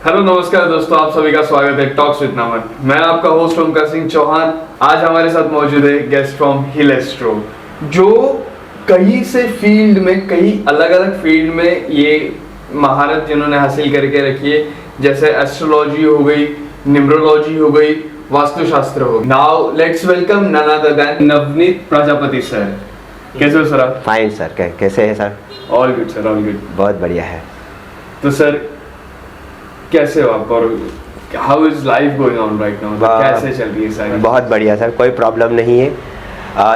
Hello नमस्कार दोस्तों, आप सभी का स्वागत है टॉक्स विद नमन। मैं आपका होस्ट ओमकार सिंह चौहान। आज हमारे साथ मौजूद है गेस्ट फ्रॉम हिल एस्ट्रो, जो कई से फील्ड में, कई अलग अलग फील्ड में ये महारत जिन्होंने हासिल करके रखी है, जैसे एस्ट्रोलॉजी हो गई, न्यूमरोलॉजी हो गई, वास्तुशास्त्र हो गई। Now let's welcome none other than Navneet Prajapati sir. कैसे हो सर आप? फाइन सर, कैसे हैं sir? All good sir, all good. बहुत बढ़िया है। तो सर कैसे हो आप, और how is life going on right now? कैसे चल रही है सारी? बहुत बढ़िया सर, कोई प्रॉब्लम नहीं है,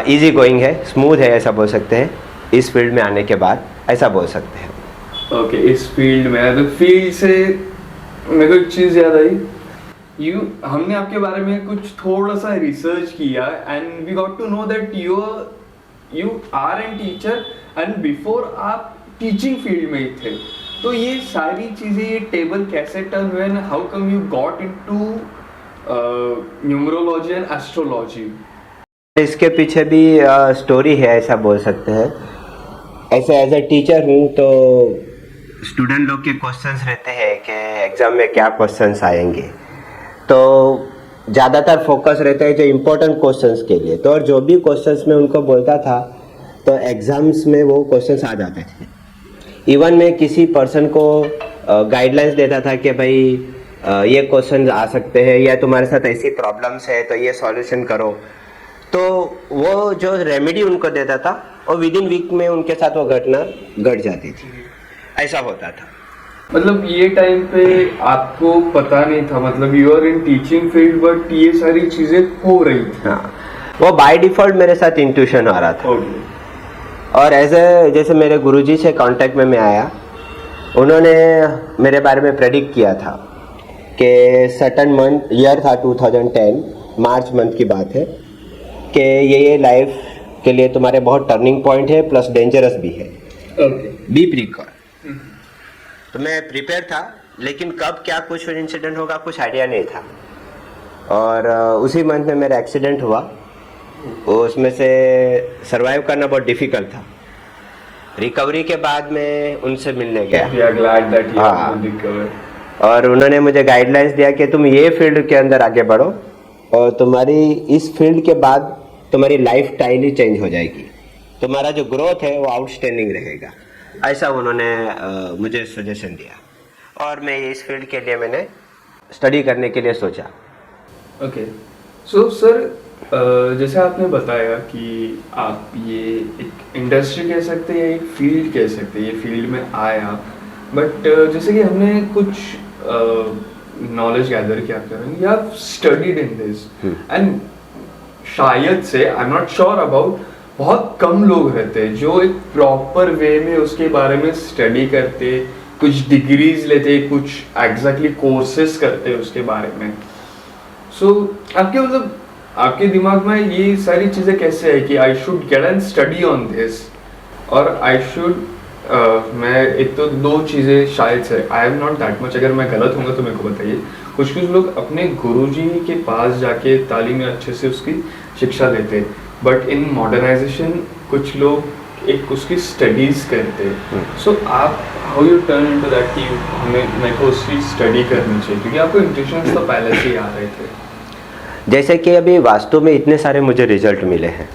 इजी गोइंग है, स्मूथ है, ऐसा बोल सकते हैं। इस फील्ड में आने के बाद ऐसा बोल सकते हैं। ओके, इस फील्ड में, तो फील्ड से मेरे को एक चीज़ याद आई। हमने आपके बारे में कुछ थोड़ा सा रिसर्च किया and we got to know that you are an teacher and before आप टीचिंग फील्ड में ही थे। तो ये सारी चीजें, ये टेबल कैसे टर्न हुए and how come you got into numerology and astrology? इसके पीछे भी स्टोरी है, ऐसा बोल सकते हैं। ऐसे एज ए टीचर हूँ तो स्टूडेंट लोग के क्वेश्चंस रहते हैं कि एग्जाम में क्या क्वेश्चंस आएंगे, तो ज़्यादातर फोकस रहता है जो इम्पोर्टेंट क्वेश्चंस के लिए। तो और जो भी क्वेश्चंस मैं उनको बोलता था तो एग्जाम्स में वो क्वेश्चंस आ जाते थे। इवन मैं किसी पर्सन को गाइडलाइंस देता था कि भाई ये क्वेश्चन आ सकते हैं या तुम्हारे साथ ऐसी प्रॉब्लम्स है तो ये सॉल्यूशन करो। तो वो जो रेमेडी उनको देता था और विद इन वीक में उनके साथ वो घटना घट जाती थी, ऐसा होता था। मतलब ये टाइम पे आपको पता नहीं था, मतलब you are in teaching field but ये सारी चीजें हो रही थी। हाँ, वो बाय डिफॉल्ट मेरे साथ इंट्यूशन आ रहा था। Okay. और जैसे मेरे गुरुजी से कांटेक्ट में मैं आया, उन्होंने मेरे बारे में प्रेडिक्ट किया था कि सर्टन मंथ, ईयर था 2010, मार्च मंथ की बात है, कि ये लाइफ के लिए तुम्हारे बहुत टर्निंग पॉइंट है प्लस डेंजरस भी है। बी प्रिकॉर। तो मैं प्रिपेयर था, लेकिन कब क्या कुछ इंसिडेंट होगा कुछ आइडिया नहीं था। और उसी मंथ में मेरा एक्सीडेंट हुआ। उसमें से सरवाइव करना बहुत डिफिकल्ट था। रिकवरी के बाद मैं उनसे मिलने गया। और उन्होंने मुझे गाइडलाइंस दिया कि तुम ये फील्ड के अंदर आगे बढ़ो और तुम्हारी इस फील्ड के बाद तुम्हारी लाइफ स्टाइल ही चेंज हो जाएगी, तुम्हारा जो ग्रोथ है वो आउटस्टैंडिंग रहेगा, ऐसा उन्होंने मुझे सजेशन दिया। और मैं इस फील्ड के लिए मैंने स्टडी करने के लिए सोचा। ओके, सो सर जैसे आपने बताया कि आप ये एक इंडस्ट्री कह सकते हैं या एक फील्ड कह सकते हैं, ये फील्ड में आया, बट जैसे कि हमने कुछ नॉलेज गैदर किया आपके बारे में, या स्टडीड इन दिस एंड शायद से, I am not sure about, बहुत कम लोग रहते हैं जो एक प्रॉपर वे में उसके बारे में स्टडी करते, कुछ डिग्रीज लेते, कुछ एग्जैक्टली कोर्सेज करते उसके बारे में। सो आपके मतलब आपके दिमाग में ये सारी चीज़ें कैसे है कि I should get and study on this, और आई शुड मैं एक तो दो चीज़ें शायद से, I am not that much, अगर मैं गलत हूँगा तो मेरे को बताइए। कुछ लोग अपने गुरुजी के पास जाके तालीम में अच्छे से उसकी शिक्षा लेते, बट इन मॉडर्नाइजेशन कुछ लोग एक उसकी स्टडीज करते। सो आप how U turn into that कि मेरे को उसकी स्टडी करनी चाहिए, क्योंकि आपको इंट्यूशंस तो पहले से ही आ रहे थे। जैसे कि अभी वास्तु में इतने सारे मुझे रिजल्ट मिले हैं,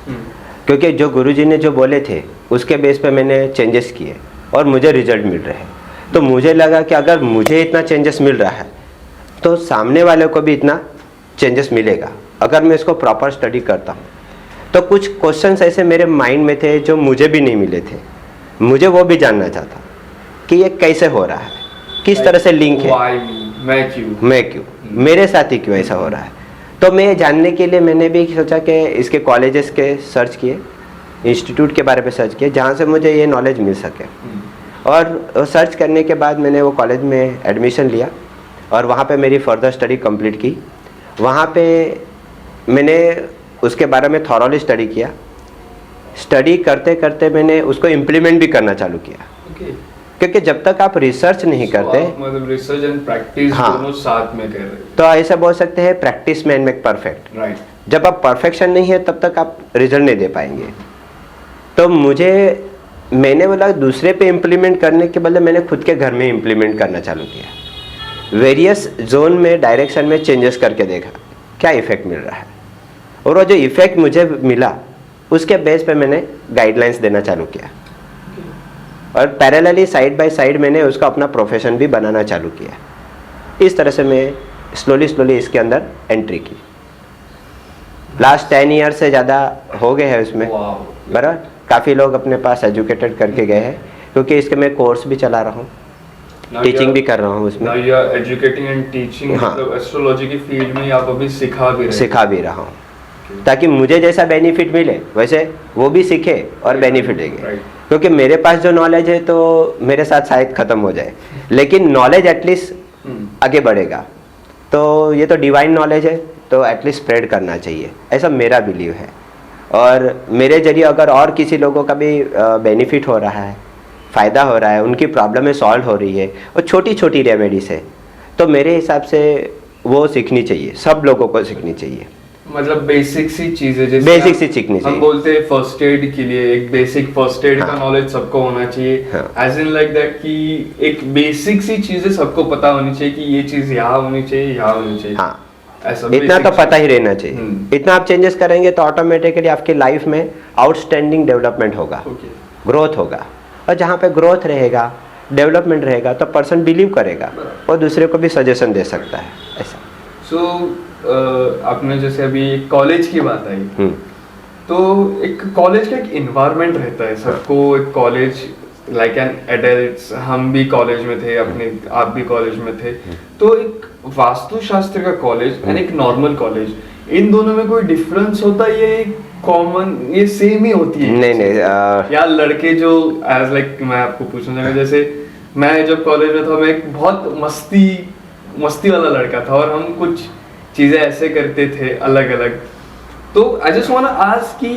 क्योंकि जो गुरुजी ने जो बोले थे उसके बेस पे मैंने चेंजेस किए और मुझे रिजल्ट मिल रहे हैं। तो मुझे लगा कि अगर मुझे इतना चेंजेस मिल रहा है तो सामने वाले को भी इतना चेंजेस मिलेगा अगर मैं इसको प्रॉपर स्टडी करता हूँ। तो कुछ क्वेश्चंस ऐसे मेरे माइंड में थे जो मुझे भी नहीं मिले थे, मुझे वो भी जानना चाहता कि ये कैसे हो रहा है, किस तरह से लिंक है, मैं क्यों, मेरे साथ ही क्यों ऐसा हो रहा है। तो मैं जानने के लिए मैंने भी सोचा कि इसके कॉलेजेस के सर्च किए, इंस्टीट्यूट के बारे में सर्च किए जहाँ से मुझे ये नॉलेज मिल सके। और सर्च करने के बाद मैंने वो कॉलेज में एडमिशन लिया और वहाँ पे मेरी फर्दर स्टडी कंप्लीट की। वहाँ पे मैंने उसके बारे में थॉरोली स्टडी किया। स्टडी करते करते मैंने उसको इम्प्लीमेंट भी करना चालू किया। क्योंकि जब तक आप रिसर्च नहीं करते, मतलब रिसर्च एंड प्रैक्टिस दोनों साथ में कर रहे हैं, तो ऐसा बोल सकते हैं practice man make perfect. Right. जब आप परफेक्शन नहीं है तब तक आप रिजल्ट नहीं दे पाएंगे। तो मैंने बोला दूसरे पे इम्प्लीमेंट करने के बदले मैंने खुद के घर में इम्प्लीमेंट करना चालू किया। वेरियस जोन में डायरेक्शन में चेंजेस करके देखा क्या इफ़ेक्ट मिल रहा है, और वो जो इफ़ेक्ट मुझे मिला उसके बेस पे मैंने गाइडलाइंस देना चालू किया, और पैरेलली साइड बाय साइड मैंने उसका अपना प्रोफेशन भी बनाना चालू किया। इस तरह से मैं स्लोली इसके अंदर एंट्री की। लास्ट 10 ईयर से ज़्यादा हो गए हैं उसमें, बराबर। काफ़ी लोग अपने पास एजुकेटेड करके गए हैं, क्योंकि इसके मैं कोर्स भी चला रहा हूँ, टीचिंग भी कर रहा हूँ उसमें। Now you are educating and teaching, हाँ। मतलब एस्ट्रोलॉजी की फील्ड में आप अभी सिखा भी रहे हूँ, ताकि मुझे जैसा बेनिफिट मिले वैसे वो भी सीखे और बेनिफिट देंगे। क्योंकि मेरे पास जो नॉलेज है तो मेरे साथ शायद ख़त्म हो जाए, लेकिन नॉलेज एटलीस्ट आगे बढ़ेगा। तो ये तो डिवाइन नॉलेज है, तो एटलीस्ट स्प्रेड करना चाहिए, ऐसा मेरा बिलीव है। और मेरे जरिए अगर और किसी लोगों का भी बेनिफिट हो रहा है, फ़ायदा हो रहा है, उनकी प्रॉब्लमें सॉल्व हो रही है, और छोटी छोटी रेमेडीज है, तो मेरे हिसाब से वो सीखनी चाहिए, सब लोगों को सीखनी चाहिए। मतलब बेसिक सी चीजें, जैसे बेसिक सी सीखनी चाहिए। हम बोलते हैं फर्स्ट एड के लिए एक बेसिक फर्स्ट एड का नॉलेज सबको होना चाहिए, एज इन लाइक दैट कि एक बेसिक सी चीजें सबको पता होनी चाहिए कि ये चीज यहाँ होनी चाहिए, यहाँ होनी चाहिए। हाँ, ऐसा इतना तो पता ही रहना चाहिए। इतना आप चेंजेस करेंगे तो ऑटोमेटिकली आपकी लाइफ में आउटस्टैंडिंग डेवलपमेंट होगा, ग्रोथ होगा, और जहाँ पे ग्रोथ रहेगा, डेवलपमेंट रहेगा, तो पर्सन बिलीव करेगा और दूसरे को भी सजेशन दे सकता है, ऐसा। सो आपने जैसे अभी कॉलेज की बात आई, तो एक कॉलेज का एक इन्वायरमेंट रहता है सबको। एक कॉलेज लाइक एन एडल्ट्स, हम भी कॉलेज में थे, अपने आप भी कॉलेज में थे, तो एक वास्तुशास्त्र का कॉलेज एंड एक नॉर्मल कॉलेज, इन दोनों में कोई डिफरेंस होता है? ये कॉमन, ये सेम ही होती है? नहीं या लड़के जो एज लाइक मैं आपको पूछना चाहूँगा, जैसे मैं जब कॉलेज में था, मैं एक बहुत मस्ती वाला लड़का था, और हम कुछ चीजें ऐसे करते थे अलग अलग। तो I just want to ask कि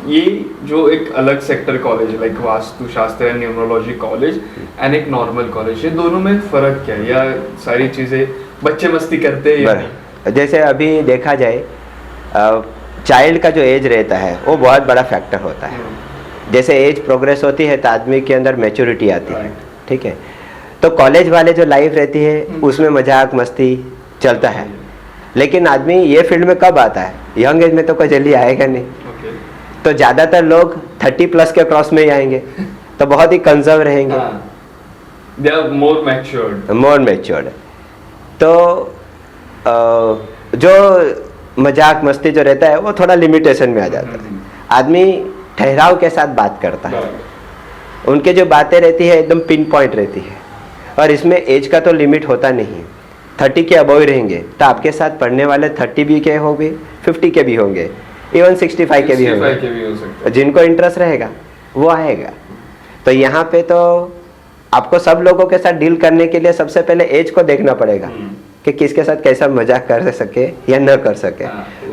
ये जो एक अलग sector college like vastushastra and numerology college and एक नॉर्मल कॉलेज, ये दोनों में फर्क क्या है, या सारी चीजें बच्चे मस्ती करते हैं? जैसे अभी देखा जाए, चाइल्ड का जो एज रहता है वो बहुत बड़ा फैक्टर होता है। जैसे एज प्रोग्रेस होती है तो आदमी के अंदर मैच्योरिटी आती है, ठीक है। तो कॉलेज वाले जो लाइफ रहती है उसमें मजाक मस्ती चलता है, लेकिन आदमी ये फील्ड में कब आता है? यंग एज में तो कोई जल्दी आएगा नहीं। तो ज़्यादातर लोग 30+ के क्रॉस में ही आएंगे, तो बहुत ही कंजर्व रहेंगे, they are more matured। तो जो मजाक मस्ती जो रहता है वो थोड़ा लिमिटेशन में आ जाता है। आदमी ठहराव के साथ बात करता है, उनके जो बातें रहती है एकदम पिन पॉइंट रहती है, और इसमें एज का तो लिमिट होता नहीं। 30 के अबव रहेंगे तो आपके साथ पढ़ने वाले 30 भी के होंगे, 50 के भी होंगे, इवन 65 के भी होंगे। जिनको इंटरेस्ट रहेगा वो आएगा। तो यहाँ पे तो आपको सब लोगों के साथ डील करने के लिए सबसे पहले एज को देखना पड़ेगा कि किसके साथ कैसा मजाक कर सके या न कर सके।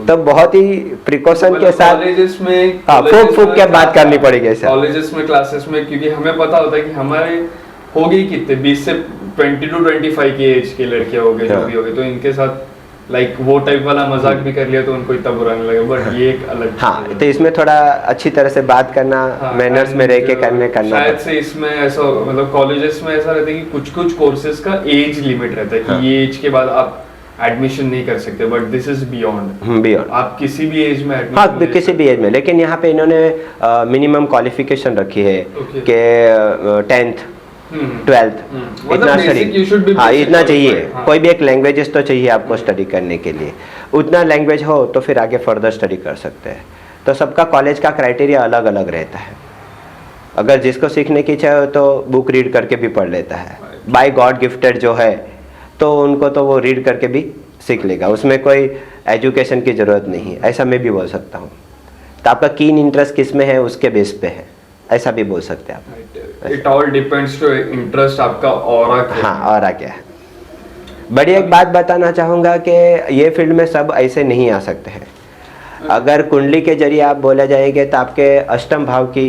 तो बहुत ही प्रिकॉशन के साथ कॉलेजेस में फूक के बात करनी पड़ेगी सर। कॉलेजेस में, क्लासेस में, क्योंकि हमें पता होता है कि हमारे हो गई कितने 20 से 20 to 25 की एज के लड़के हो गए, जो भी हो गए, तो इनके साथ लाइक वो टाइप वाला मजाक भी कर लिया तो उनको इतना बुरा नहीं लगे। बट ये एक अलग हाँ, तो इसमें थोड़ा अच्छी तरह से बात करना, मैनर्स में रह के करना शायद से इसमें ऐसा, मतलब कॉलेजेस में ऐसा रहता है कि कुछ कोर्सेज का एज लिमिट रहता है कि ये एज के बाद आप एडमिशन नहीं कर सकते, बट दिस इज बियॉन्ड आप किसी भी एज में एडमिशन, हाँ किसी भी एज में। लेकिन यहाँ पे इन्होंने मिनिमम क्वालिफिकेशन रखी है कि 10th 12th इतना स्टडी, हाँ इतना चाहिए। कोई भी एक लैंग्वेजेस तो चाहिए आपको स्टडी करने के लिए, उतना लैंग्वेज हो तो फिर आगे फर्दर स्टडी कर सकते हैं। तो सबका कॉलेज का क्राइटेरिया अलग अलग रहता है। अगर जिसको सीखने की इच्छा हो तो बुक रीड करके भी पढ़ लेता है, बाय गॉड गिफ्टेड जो है तो उनको तो वो रीड करके भी सीख लेगा, उसमें कोई एजुकेशन की ज़रूरत नहीं है, ऐसा मैं भी बोल सकता हूँ। तो आपका कीन इंटरेस्ट किस में है उसके बेस पे है, ऐसा भी बोल सकते हैं आप। It all depends to interest आपका ऑरा क्या है। हाँ, ऑरा क्या है। बड़ी एक बात बताना चाहूँगा कि ये फील्ड में सब ऐसे नहीं आ सकते हैं। अगर कुंडली के जरिए आप बोला जाएंगे तो आपके अष्टम भाव की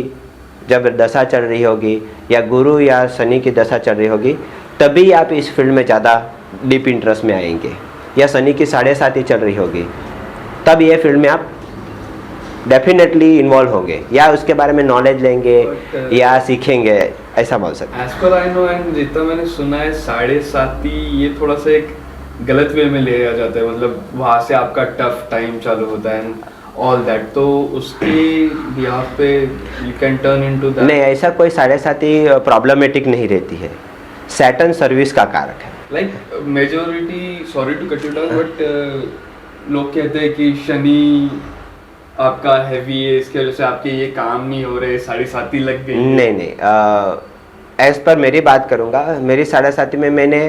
जब दशा चल रही होगी या गुरु या शनि की दशा चल रही होगी तभी आप इस फील्ड में ज़्यादा डीप इंटरेस्ट में आएंगे, या शनि की 7.5 ही चल रही होगी तब ये फील्ड में आप डेफिनेटली इन्वॉल्व होंगे, या उसके बारे में नॉलेज लेंगे या सीखेंगे। ऐसा बोल सकते as per I know and जितना मैंने सुना है 7:30 ये थोड़ा सा एक गलत वे में लिया जाता है, मतलब वहाँ से आपका टफ टाइम चालू होता है एंड ऑल दैट, तो उसके बिहाफ पे यू कैन टर्न इनटू हैं। दैट। नहीं, ऐसा कोई 7:30 प्रॉब्लमेटिक नहीं रहती है। सैटर्न सर्विस का कारक है। Like majority, sorry to cut you down, but लोग कहते हैं कि शनि आपका हैवी है, इसके वजह से आपके ये काम नहीं हो रहे, 7:30 लग गई। नहीं नहीं, एज पर मेरी बात करूँगा, मेरी 7:30 में मैंने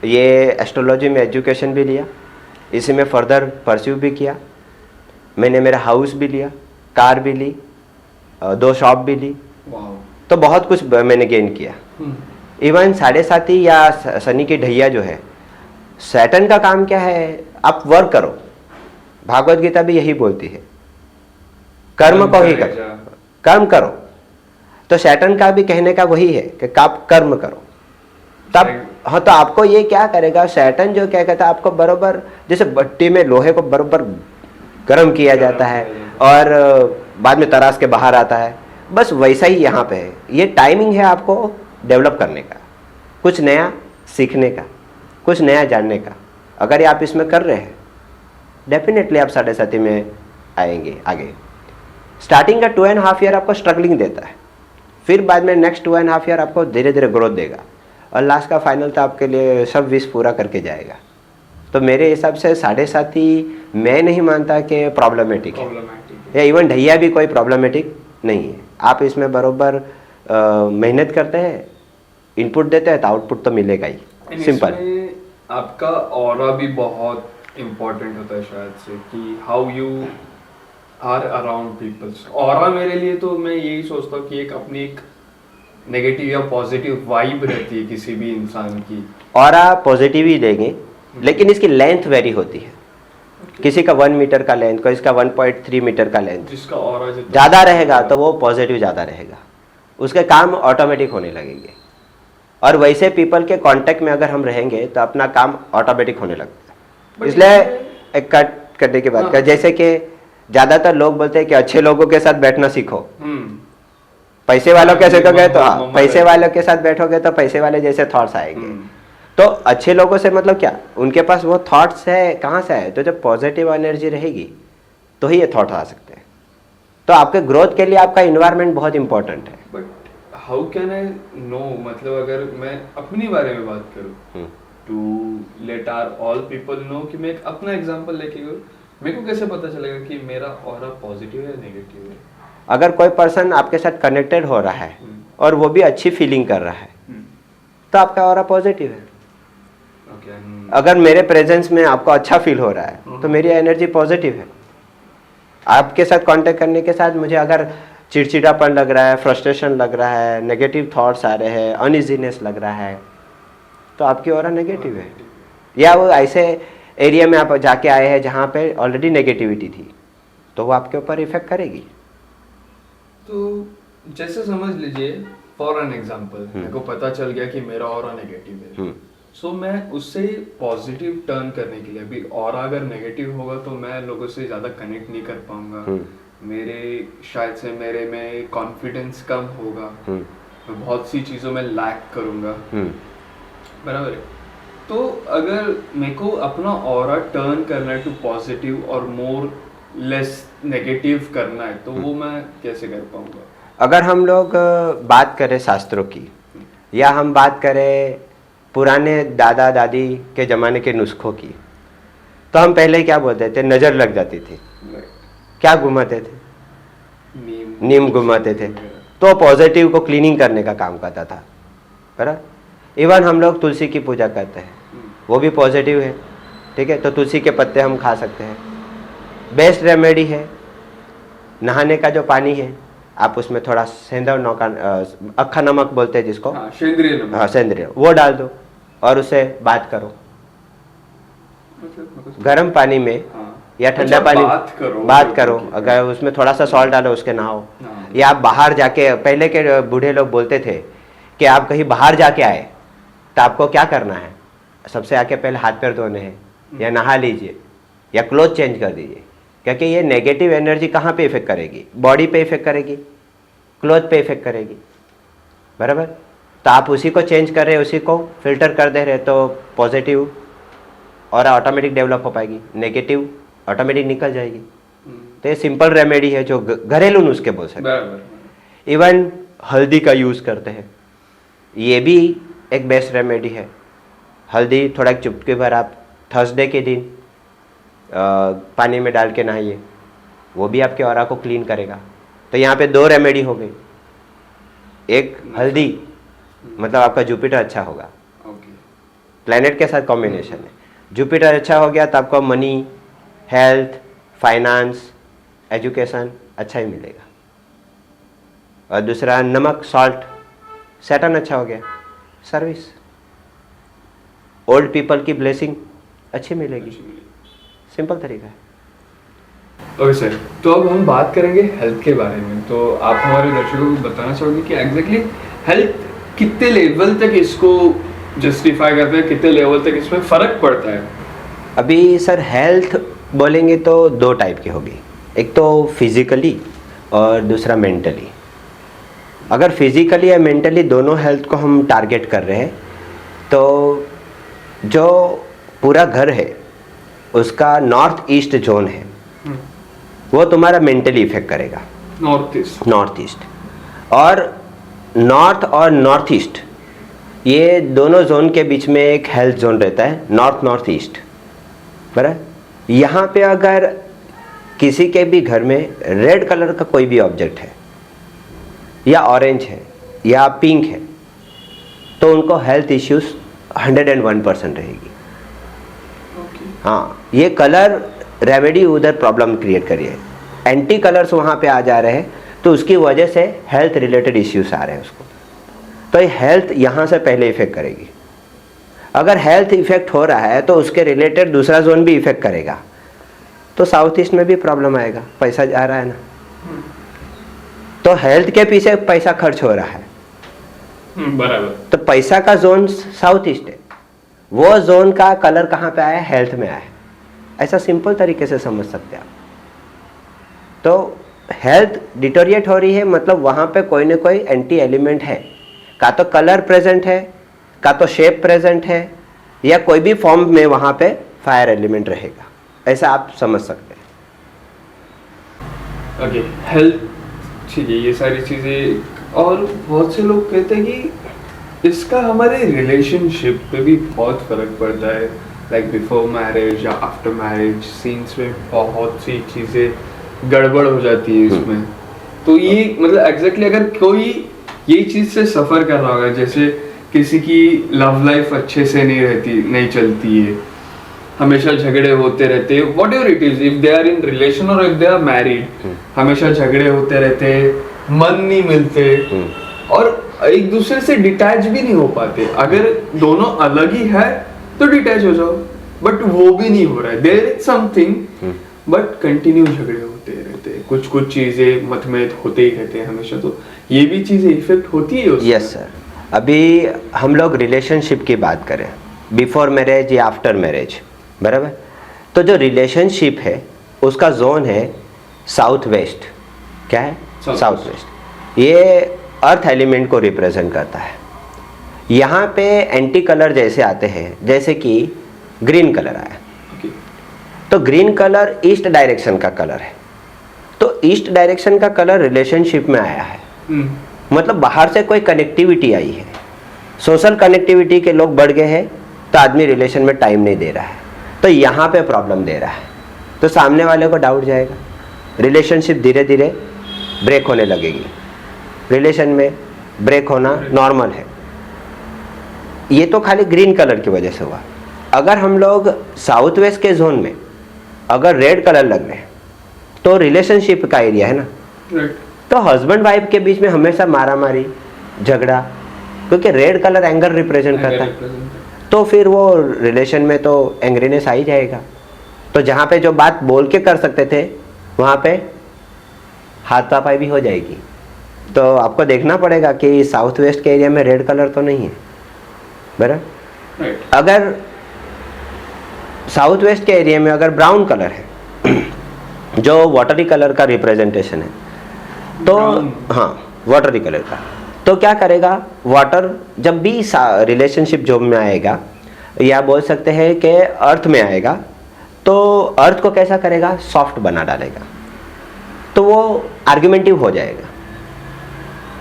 ये एस्ट्रोलॉजी में एजुकेशन भी लिया, इसी में फर्दर परस्यू भी किया, मैंने मेरा हाउस भी लिया, कार भी ली, 2 शॉप भी ली, वाओ। तो बहुत कुछ मैंने गेन किया। इवन 7:30 या शनि की ढैया जो है, सैटर्न का काम क्या है, आप वर्क करो। भागवत गीता भी यही बोलती है, कर्म को ही करो, कर्म करो। तो सैटर्न का भी कहने का वही है कि आप कर्म करो तब। हाँ, तो आपको ये क्या करेगा, सैटर्न जो क्या कहता है, आपको बरोबर जैसे भट्टी में लोहे को बरोबर गर्म किया जाता है और बाद में तराश के बाहर आता है, बस वैसा ही यहाँ पे है। ये टाइमिंग है आपको डेवलप करने का, कुछ नया सीखने का, कुछ नया जानने का। अगर ये आप इसमें कर रहे हैं, डेफिनेटली आप 7:30 में आएंगे आगे। स्टार्टिंग का 2.5 ईयर आपको स्ट्रगलिंग देता है, फिर बाद में नेक्स्ट 2.5 ईयर आपको धीरे धीरे ग्रोथ देगा, और लास्ट का फाइनल तो आपके लिए सब विश पूरा करके जाएगा। तो मेरे हिसाब से 7:30 मैं नहीं मानता कि प्रॉब्लमेटिक है, या इवन ढैया भी कोई प्रॉब्लमेटिक नहीं है। आप इसमें बरोबर मेहनत करते हैं, इनपुट देते हैं, तो आउटपुट तो मिलेगा ही। सिंपल। आपका ऑरा भी बहुत इम्पोर्टेंट होता है शायद से, कि how you are around peoples. Aura मेरे लिए तो मैं यही सोचता हूँ कि एक अपनी एक नेगेटिव या पॉजिटिव वाइब रहती है किसी भी इंसान की। ऑरा पॉजिटिव ही देंगे, लेकिन इसकी लेंथ वेरी होती है। किसी का 1 मीटर का लेंथ, किसी का 1.3 मीटर का लेंथ, जिसका ऑरा ज़्यादा रहेगा तो वो पॉजिटिव ज़्यादा रहेगा, उसके काम ऑटोमेटिक होने लगेंगे। और वैसे पीपल के कांटेक्ट में अगर हम रहेंगे तो अपना काम ऑटोमेटिक होने लगता है। इसलिए एक कट करने की बात कर, जैसे कि ज़्यादातर लोग बोलते हैं कि अच्छे लोगों के साथ बैठना सीखो, पैसे वालों के सीखोगे तो हाँ, पैसे वालों के साथ बैठोगे तो पैसे वाले जैसे थॉट्स आएंगे। तो अच्छे लोगों से मतलब क्या, उनके पास वो थॉट्स है, कहाँ से आए, तो जब पॉजिटिव एनर्जी रहेगी तो ही ये थॉट आ सकते हैं। तो आपके ग्रोथ के लिए आपका इन्वायरमेंट बहुत इंपॉर्टेंट है। But how can I know, मतलब अगर मैं अपनी बारे में बात करूँ, to let our all people know, कि मैं एक अपना एग्जांपल लेके करूँ, मेरे को कैसे पता चलेगा कि मेरा ऑरा पॉजिटिव है नेगेटिव है? अगर कोई पर्सन आपके साथ कनेक्टेड हो रहा है और वो भी अच्छी फीलिंग कर रहा है, तो आपका ऑरा पॉजिटिव है। अगर मेरे प्रेजेंस में आपको अच्छा फील हो रहा है तो मेरी एनर्जी पॉजिटिव है। आपके साथ कांटेक्ट करने के साथ मुझे अगर चिड़चिड़ापन लग रहा है, फ्रस्ट्रेशन लग रहा है, नेगेटिव थॉट्स आ रहे हैं, अनइजीनेस लग रहा है, तो आपकी ऑरा नेगेटिव है। या वो ऐसे एरिया में आप जाके आए हैं जहाँ पे ऑलरेडी नेगेटिविटी थी, तो वो आपके ऊपर इफेक्ट करेगी। तो जैसे समझ लीजिए फॉर एन एग्जांपल, मेरे को पता चल गया कि मेरा ऑरा नेगेटिव है, सो मैं उससे पॉजिटिव टर्न करने के लिए, अभी ऑरा अगर नेगेटिव होगा तो मैं लोगों से ज़्यादा कनेक्ट नहीं कर पाऊंगा, मेरे शायद से मेरे में कॉन्फिडेंस कम होगा, मैं बहुत सी चीज़ों में लैक करूँगा, बराबर है। तो अगर मेरे को अपना ऑरा टर्न करना है टू पॉजिटिव और मोर लेस नेगेटिव करना है, तो वो मैं कैसे कर पाऊँगा? अगर हम लोग बात करें शास्त्रों की, या हम बात करें पुराने दादा दादी के ज़माने के नुस्खों की, तो हम पहले क्या बोलते थे, नज़र लग जाती थी, क्या घुमाते थे, नीम घुमाते थे, तो पॉजिटिव को क्लीनिंग करने का काम करता था, बराबर। इवन हम लोग तुलसी की पूजा करते हैं, वो भी पॉजिटिव है, ठीक है। तो तुलसी के पत्ते हम खा सकते हैं। बेस्ट रेमेडी है, नहाने का जो पानी है आप उसमें थोड़ा सेंधा नौका, अक्खा नमक बोलते हैं जिसको, सेंद्रिय नमक, हाँ सेंद्रिय, वो डाल दो और उसे बात करो गर्म पानी में, या ठंडा पानी, बात करो। अगर उसमें थोड़ा सा सॉल्ट डालो, उसके नहाओ। या आप बाहर जाके, पहले के बूढ़े लोग बोलते थे कि आप कहीं बाहर जाके आए तो आपको क्या करना है, सबसे आके पहले हाथ पैर धोने हैं, या नहा लीजिए, या क्लोथ चेंज कर दीजिए, क्योंकि ये नेगेटिव एनर्जी कहाँ पे इफेक्ट करेगी, बॉडी पे इफेक्ट करेगी, क्लोथ पे इफेक्ट करेगी। बराबर। तो आप उसी को चेंज कर रहे हैं, उसी को फिल्टर कर दे रहे हैं, तो पॉजिटिव और ऑटोमेटिक डेवलप हो पाएगी, नेगेटिव ऑटोमेटिक निकल जाएगी। तो ये सिंपल रेमेडी है जो घरेलू नुस्खे बोल सकते हैं। बराबर। इवन हल्दी का यूज़ करते हैं, ये भी एक बेस्ट रेमेडी है। हल्दी थोड़ा एक चुटकी भर आप थर्सडे के दिन पानी में डाल के नहाइए, वो भी आपके ऑरा को क्लीन करेगा। तो यहाँ पे 2 रेमेडी हो गई। एक हल्दी, मतलब आपका जुपिटर अच्छा होगा, ओके। प्लैनेट के साथ कॉम्बिनेशन है। जुपिटर अच्छा हो गया तो आपको मनी, हेल्थ, फाइनेंस, एजुकेशन अच्छा ही मिलेगा। और दूसरा नमक, सॉल्ट, सैटर्न अच्छा हो गया, सर्विस, ओल्ड पीपल की ब्लेसिंग अच्छी मिलेगी। सिंपल तरीका है। ओके सर, तो अब हम बात करेंगे हेल्थ के बारे में। तो आप हमारे दर्शकों को बताना चाहोगे कि एग्जैक्टली हेल्थ कितने लेवल तक इसको जस्टिफाई करते हैं, कितने लेवल तक इसमें फ़र्क पड़ता है? अभी सर हेल्थ बोलेंगे तो 2 टाइप की होगी, एक तो फिजिकली और दूसरा मेंटली। अगर फिजिकली या मेंटली दोनों हेल्थ को हम टारगेट कर रहे हैं तो जो पूरा घर है उसका नॉर्थ ईस्ट जोन है, वो तुम्हारा मेंटली इफेक्ट करेगा। नॉर्थ ईस्ट और नॉर्थ ईस्ट, ये दोनों जोन के बीच में एक हेल्थ जोन रहता है, नॉर्थ ईस्ट। बराबर। यहाँ पे अगर किसी के भी घर में रेड कलर का कोई भी ऑब्जेक्ट है या ऑरेंज है या पिंक है तो उनको हेल्थ इश्यूज 101% रहेगी। हाँ, ये कलर रेमेडी उधर प्रॉब्लम क्रिएट करिए, एंटी कलर्स वहाँ पे आ जा रहे हैं तो उसकी वजह से हेल्थ रिलेटेड इश्यूज आ रहे हैं उसको। तो ये हेल्थ यहाँ से पहले इफेक्ट करेगी। अगर हेल्थ इफेक्ट हो रहा है तो उसके रिलेटेड दूसरा जोन भी इफेक्ट करेगा, तो साउथ ईस्ट में भी प्रॉब्लम आएगा, पैसा जा रहा है ना। तो हेल्थ के पीछे पैसा खर्च हो रहा है, बराबर। तो पैसा का जोन साउथ ईस्ट है, वो जोन का कलर कहाँ पे आया है, हेल्थ में आया है। ऐसा सिंपल तरीके से समझ सकते हैं आप। तो हेल्थ डिटोरिएट हो रही है मतलब वहाँ पे कोई ना कोई एंटी एलिमेंट है, का तो कलर प्रेजेंट है, का तो शेप प्रेजेंट है, या कोई भी फॉर्म में वहाँ पे फायर एलिमेंट रहेगा, ऐसा आप समझ सकते हैं। ओके, हेल्थ ठीक है, ये सारी चीज़ें। और बहुत से लोग कहते हैं कि इसका हमारे रिलेशनशिप पे भी बहुत फ़र्क पड़ता है, लाइक बिफोर मैरिज या आफ्टर मैरिज सीन्स में बहुत सी चीज़ें गड़बड़ हो जाती है इसमें। तो ये मतलब एग्जैक्टली अगर कोई ये चीज़ से सफ़र कर रहा होगा, जैसे किसी की लव लाइफ अच्छे से नहीं चलती है, हमेशा झगड़े होते रहते हैं, whatever it is, if they are in relation और इफ दे आर मैरिड, हमेशा झगड़े होते रहते, मन नहीं मिलते और एक दूसरे से डिटैच भी नहीं हो पाते। अगर दोनों अलग ही है तो डिटैच हो जाओ, बट वो भी नहीं हो रहा है, there is something, but continue झगड़े होते रहते हैं, कुछ चीजें मतभेद होते ही रहते हैं हमेशा। तो ये भी चीजें इफेक्ट होती है उसमें। यस सर, अभी हम लोग रिलेशनशिप की बात करें, बिफोर मैरिज या आफ्टर मैरिज, बराबर। तो जो रिलेशनशिप है उसका जोन है साउथ वेस्ट। क्या है? South west. ये अर्थ एलिमेंट को रिप्रेजेंट करता है। यहाँ पे एंटी कलर जैसे आते हैं, जैसे कि ग्रीन कलर आया, तो ग्रीन कलर ईस्ट डायरेक्शन का कलर है, तो ईस्ट डायरेक्शन का कलर रिलेशनशिप में आया है, मतलब बाहर से कोई कनेक्टिविटी आई है, सोशल कनेक्टिविटी के लोग बढ़ गए हैं तो आदमी रिलेशन में टाइम नहीं दे रहा है, तो यहाँ पे प्रॉब्लम दे रहा है, तो सामने वाले को डाउट जाएगा, रिलेशनशिप धीरे धीरे ब्रेक होने लगेगी। रिलेशन में ब्रेक होना नॉर्मल है, ये तो खाली ग्रीन कलर की वजह से हुआ। अगर हम लोग साउथ वेस्ट के जोन में अगर रेड कलर लग रहे हैं तो रिलेशनशिप का एरिया है ना, तो हस्बैंड वाइफ के बीच में हमेशा मारामारी झगड़ा, क्योंकि रेड कलर एंगर रिप्रेजेंट करता है, तो फिर वो रिलेशन में तो एंग्रीनेस आ ही जाएगा। तो जहाँ पे जो बात बोल के कर सकते थे वहाँ पे हाथापाई भी हो जाएगी। तो आपको देखना पड़ेगा कि साउथ वेस्ट के एरिया में रेड कलर तो नहीं है, बराबर। अगर साउथ वेस्ट के एरिया में अगर ब्राउन कलर है जो वाटरी कलर का रिप्रेजेंटेशन है, तो हाँ वाटरी कलर का, तो क्या करेगा, वाटर जब भी रिलेशनशिप जॉब में आएगा या बोल सकते हैं कि अर्थ में आएगा, तो अर्थ को कैसा करेगा, सॉफ्ट बना डालेगा, तो वो आर्ग्यूमेंटिव हो जाएगा।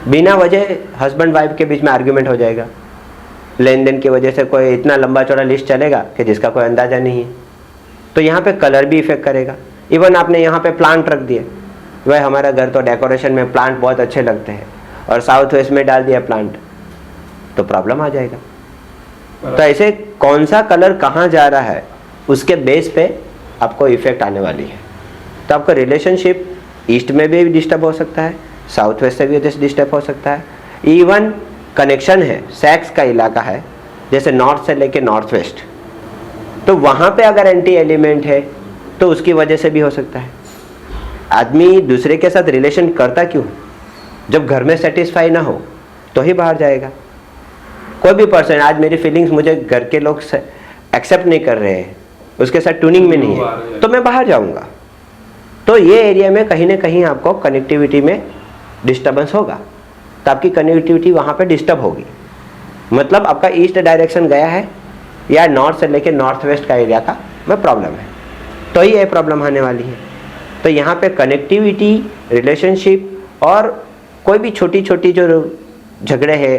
बिना वजह हस्बैंड वाइफ के बीच में आर्ग्यूमेंट हो जाएगा, लेन देन की वजह से कोई इतना लंबा चौड़ा लिस्ट चलेगा कि जिसका कोई अंदाजा नहीं है। तो यहाँ पे कलर भी इफेक्ट करेगा। इवन आपने यहाँ पे प्लांट रख दिए, वह हमारा घर तो डेकोरेशन में प्लांट बहुत अच्छे लगते हैं, और साउथ वेस्ट में डाल दिया प्लांट, तो प्रॉब्लम आ जाएगा। तो ऐसे कौन सा कलर कहाँ जा रहा है उसके बेस पे आपको इफेक्ट आने वाली है। तो आपका रिलेशनशिप ईस्ट में भी डिस्टर्ब हो सकता है, साउथ वेस्ट से भी डिस्टर्ब हो सकता है। इवन कनेक्शन है, सेक्स का इलाका है, जैसे नॉर्थ से लेके नॉर्थ वेस्ट, तो वहाँ पे अगर एंटी एलिमेंट है तो उसकी वजह से भी हो सकता है। आदमी दूसरे के साथ रिलेशन करता क्यों, जब घर में सेटिस्फाई ना हो तो ही बाहर जाएगा। कोई भी पर्सन, आज मेरी फीलिंग्स मुझे घर के लोग एक्सेप्ट नहीं कर रहे हैं, उसके साथ ट्यूनिंग में नहीं है, तो मैं बाहर जाऊंगा। तो ये एरिया में कहीं ना कहीं आपको कनेक्टिविटी में डिस्टर्बेंस होगा, तो आपकी कनेक्टिविटी वहाँ पे डिस्टर्ब होगी। मतलब आपका ईस्ट डायरेक्शन गया है या नॉर्थ से लेके नॉर्थ वेस्ट का एरिया का में प्रॉब्लम है, तो ही ये प्रॉब्लम आने वाली है। तो यहाँ पे कनेक्टिविटी, रिलेशनशिप और कोई भी छोटी छोटी जो झगड़े हैं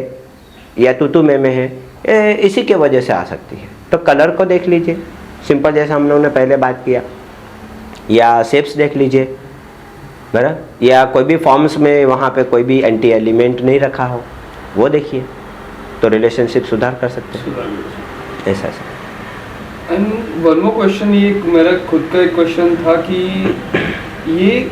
या तू में है, इसी के वजह से आ सकती है। तो कलर को देख लीजिए, सिंपल जैसा हम लोगों ने पहले बात किया, या शेप्स देख लीजिए, बराबर, या कोई भी फॉर्म्स में वहाँ पे कोई भी एंटी एलिमेंट नहीं रखा हो, वो देखिए, तो रिलेशनशिप सुधार कर सकते हैं। ऐसा एंड वन मोर क्वेश्चन, ये मेरा खुद का एक क्वेश्चन था कि ये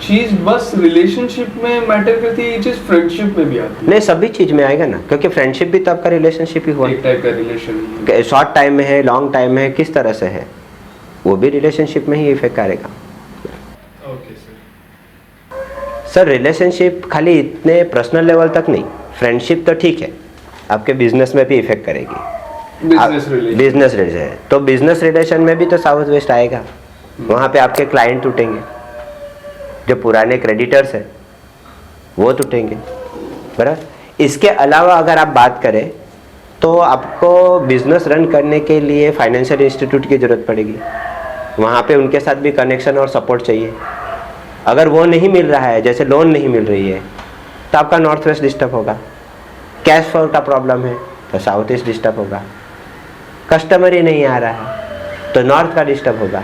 चीज बस रिलेशनशिप में मैटर करती है, ये चीज फ्रेंडशिप में भी आती है? नहीं, सभी चीज में आएगा ना, क्योंकि फ्रेंडशिप भी तो आपका रिलेशनशिप ही हुआ, एक टाइप का रिलेशन। शॉर्ट टाइम में है, लॉन्ग टाइम में है, किस तरह से है, वो भी रिलेशनशिप में ही इफेक्ट करेगा। Okay sir. सर रिलेशनशिप खाली इतने पर्सनल लेवल तक नहीं, फ्रेंडशिप तो ठीक है, आपके बिजनेस में भी इफेक्ट करेगी। बिजनेस रिलेशन, तो बिजनेस रिलेशन में भी तो साउथ वेस्ट आएगा, वहाँ पे आपके क्लाइंट टूटेंगे, जो पुराने क्रेडिटर्स है वो टूटेंगे, बराबर। इसके अलावा अगर आप बात करें तो आपको बिजनेस रन करने के लिए फाइनेंशियल इंस्टीट्यूट की ज़रूरत पड़ेगी, वहाँ पे उनके साथ भी कनेक्शन और सपोर्ट चाहिए। अगर वो नहीं मिल रहा है, जैसे लोन नहीं मिल रही है, तो आपका नॉर्थ वेस्ट डिस्टर्ब होगा। कैश फ्लो का प्रॉब्लम है तो साउथ ईस्ट डिस्टर्ब होगा। कस्टमर ही नहीं आ रहा है तो नॉर्थ का डिस्टर्ब होगा,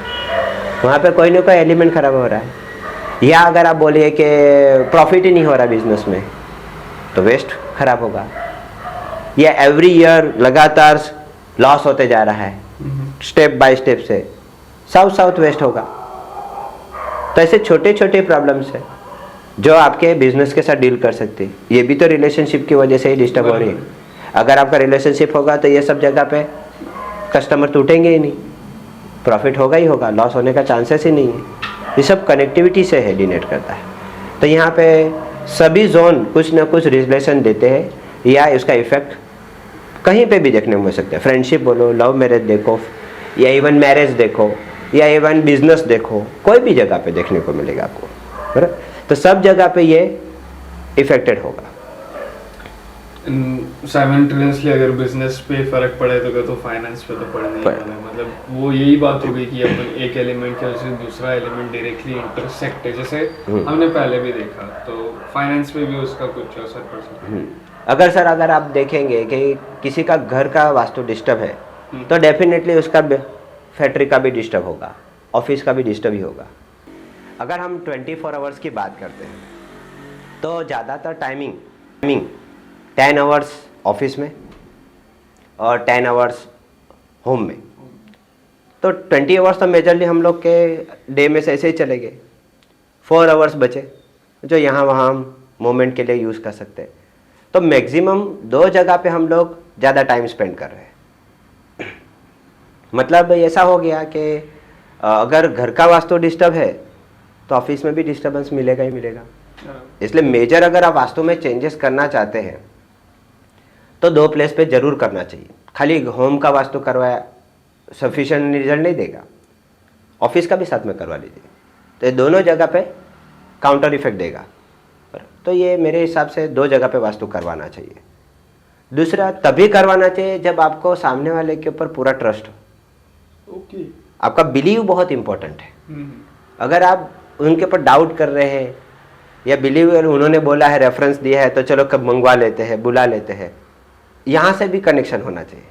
वहाँ पे कोई ना कोई एलिमेंट खराब हो रहा है। या अगर आप बोलिए कि प्रॉफिट ही नहीं हो रहा बिजनेस में, तो वेस्ट खराब होगा। या एवरी ईयर लगातार लॉस होते जा रहा है, स्टेप बाय स्टेप से, साउथ वेस्ट होगा। तो ऐसे छोटे छोटे प्रॉब्लम्स है जो आपके बिजनेस के साथ डील कर सकते हैं। ये भी तो रिलेशनशिप की वजह से ही डिस्टर्ब हो रही है। अगर आपका रिलेशनशिप होगा तो ये सब जगह पे कस्टमर टूटेंगे ही नहीं, प्रॉफिट होगा ही होगा, लॉस होने का चांसेस ही नहीं है। ये सब कनेक्टिविटी से है, डिनेट करता है। तो यहाँ पे सभी जोन कुछ ना कुछ रिलेशन देते हैं, या इसका इफेक्ट कहीं पे भी देखने को मिल सकते हैं। फ्रेंडशिप बोलो, लव मैरिज देखो, या इवन मैरिज देखो, या इवन बिजनेस देखो, कोई भी जगह पे देखने को मिलेगा आपको, बराबर। तो सब जगह पे ये इफेक्टेड होगा। साइमल्टेनियसली अगर बिजनेस पे फर्क पड़े तो फाइनेंस पे तो पड़ने ही वाला है। मतलब वो यही बात हो गई कि अपन एक एलिमेंट के वजह से दूसरा एलिमेंट डायरेक्टली इंटरसेक्ट है, जैसे हमने पहले भी देखा, तो फाइनेंस पे भी उसका कुछ असर पड़ सकता है। अगर सर अगर आप देखेंगे कि किसी का घर का वास्तु डिस्टर्ब है, तो डेफिनेटली उसका फैक्ट्री का भी डिस्टर्ब होगा, ऑफिस का भी डिस्टर्ब ही होगा। अगर हम 24 आवर्स की बात करते हैं तो ज़्यादातर टाइमिंग 10 आवर्स ऑफिस में और 10 आवर्स होम में, तो 20 आवर्स तो मेजरली हम लोग के डे में से ऐसे ही चले गए। 4 आवर्स बचे जो यहाँ वहाँ हम मोमेंट के लिए यूज़ कर सकते हैं। तो मैक्सिमम 2 जगह पे हम लोग ज़्यादा टाइम स्पेंड कर रहे हैं। मतलब ऐसा हो गया कि अगर घर का वास्तु डिस्टर्ब है तो ऑफिस में भी डिस्टर्बेंस मिलेगा ही मिलेगा। इसलिए मेजर अगर आप वास्तु में चेंजेस करना चाहते हैं तो 2 प्लेस पे जरूर करना चाहिए। खाली होम का वास्तु करवाया सफिशिएंट रिजल्ट नहीं देगा, ऑफिस का भी साथ में करवा लीजिए, तो ये दोनों जगह पे काउंटर इफेक्ट देगा। तो तो ये मेरे हिसाब से 2 जगह पे वास्तु करवाना चाहिए। दूसरा तभी करवाना चाहिए जब आपको सामने वाले के ऊपर पूरा ट्रस्ट हो। ओके। आपका बिलीव बहुत इंपॉर्टेंट है। हम्म। अगर आप उनके ऊपर डाउट कर रहे हैं या बिलीव उन्होंने बोला है, रेफरेंस दिया है, तो चलो कब मंगवा लेते हैं, बुला लेते हैं, यहाँ से भी कनेक्शन होना चाहिए।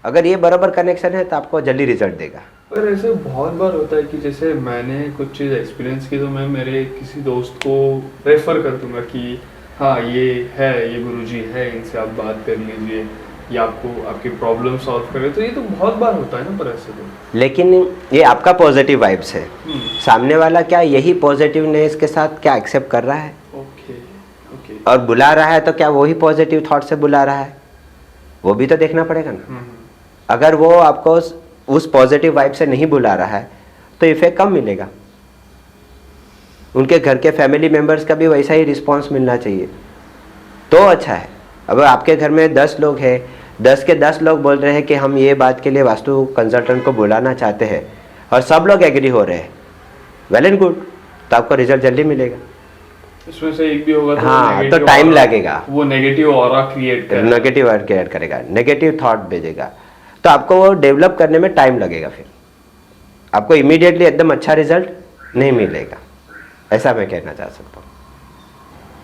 अगर ये बराबर कनेक्शन है तो आपको जल्दी रिजल्ट देगा। पर ऐसे बहुत बार होता है कि जैसे मैंने कुछ चीज़ एक्सपीरियंस की तो मैं मेरे किसी दोस्त को रेफर कर दूंगा कि हाँ ये गुरुजी है, इनसे आप बात कर लीजिए, ये आपको आपकी प्रॉब्लम सॉल्व करे। तो ये तो बहुत बार होता है ना, पर ऐसे तो। लेकिन ये आपका पॉजिटिव वाइब्स है, सामने वाला क्या यही पॉजिटिवनेस के साथ क्या एक्सेप्ट कर रहा है ओके ओके। और बुला रहा है, तो क्या वही पॉजिटिव थॉट से बुला रहा है, वो भी तो देखना पड़ेगा ना। अगर वो आपको उस पॉजिटिव वाइब से नहीं बुला रहा है तो इफेक्ट कम मिलेगा। उनके घर के फैमिली मेंबर्स का भी वैसा ही रिस्पांस मिलना चाहिए तो अच्छा है। अब आपके घर में 10 लोग हैं, 10 के 10 लोग बोल रहे हैं कि हम ये बात के लिए वास्तु कंसल्टेंट को बुलाना चाहते हैं और सब लोग एग्री हो रहे हैं, वेल एंड गुड, तो आपको रिजल्ट जल्दी मिलेगा। इसमें से एक भी होगा तो हाँ, तो टाइम लगेगा, वो नेगेटिव ऑरा क्रिएट करेगा, नेगेटिव थॉट भेजेगा, तो आपको वो डेवलप करने में टाइम लगेगा। फिर आपको इमीडिएटली एकदम अच्छा रिजल्ट नहीं मिलेगा, ऐसा मैं कहना चाह सकता हूँ।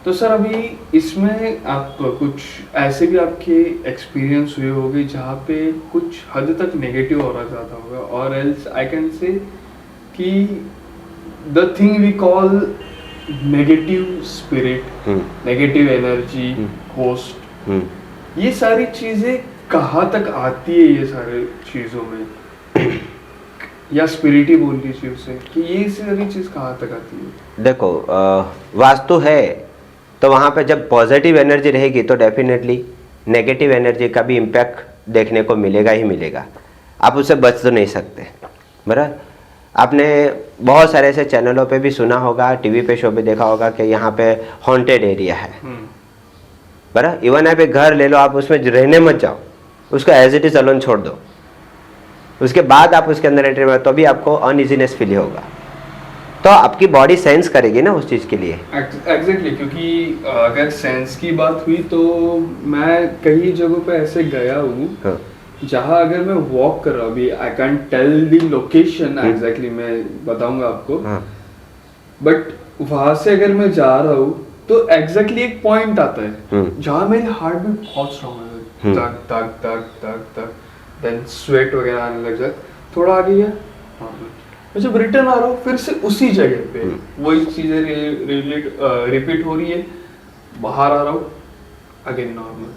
तो सर अभी इसमें आप कुछ ऐसे भी आपके एक्सपीरियंस हुए होंगे जहाँ पे कुछ हद तक नेगेटिव हो जाता होगा, और एल्स आई कैन से कि the thing we call negative spirit, negative energy, host, ये सारी चीजें कहाँ तक आती है, ये सारे चीजों में या स्पिरिट ही बोल लीजिए उसे, कि ये सारी चीज कहाँ तक आती है? देखो वास्तु है तो वहाँ पे जब पॉजिटिव एनर्जी रहेगी तो डेफिनेटली नेगेटिव एनर्जी का भी इम्पैक्ट देखने को मिलेगा ही मिलेगा, आप उससे बच तो नहीं सकते। बराबर, आपने बहुत सारे ऐसे चैनलों पे भी सुना होगा, टीवी पे शो पे देखा होगा कि यहाँ पे हॉन्टेड एरिया है। बराबर, इवन आप एक घर ले लो, आप उसमें रहने मत जाओ, उसको एज इट इज अलोन छोड़ दो, उसके बाद आप उसके अंदर एंट्री में तो भी आपको अनइजीनेस फील होगा, तो आपकी बॉडी सेंस करेगी ना उस चीज़ के लिए। एग्जैक्टली, क्योंकि अगर सेंस की बात हुई तो मैं कई जगहों पे ऐसे गया हूँ जहाँ अगर मैं वॉक कर रहा हूँ, अभी I can tell the location exactly, मैं बताऊंगा आपको, बट वहां से अगर मैं जा रहा हूँ तो एग्जैक्टली एक पॉइंट आता है जहाँ मेरी हार्ट बीट बहुत स्ट्रॉन्ग है, तक तक तक तक तक, देन स्वेट वगैरह आने लग जाए, थोड़ा आगे गया, मैं जब रिटर्न आ रहा हूँ फिर से उसी जगह पे वही चीजें रिपीट हो रही है, बाहर आ रहा हूँ अगेन नॉर्मल।